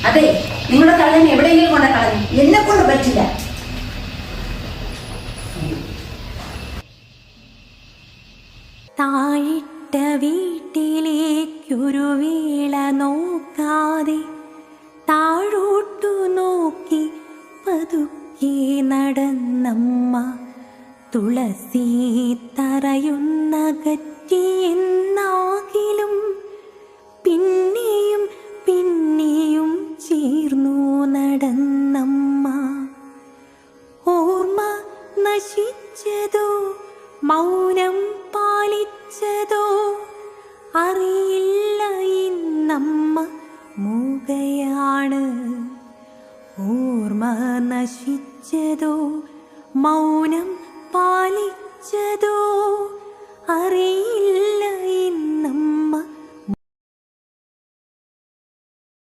അതെ, നിങ്ങളുടെ കള്ളനെ എവിടെയെങ്കിലും കൊണ്ട കളഞ്ഞു. എന്നെ കൊണ്ട് പറ്റില്ല. താഴിട്ട വീട്ടിലേക്കൊരു വേള നോക്കാതെ താഴോട്ടു നോക്കി പതുക്കെ നടന്നമ്മ. തുളസി തറയുന്നകറ്റിയെന്നാകിലും പിന്നെയും പിന്നെയും ചേർന്നു നടന്നമ്മ. ഓർമ്മ നശിച്ചതോ മൗനം പാലിച്ചതോ അറിയില്ല, ഇന്നമ്മ മൂകയാണ്. ഓർമ്മ നശിച്ചതോ മൗനം പാലിച്ചതോ അറിയില്ല.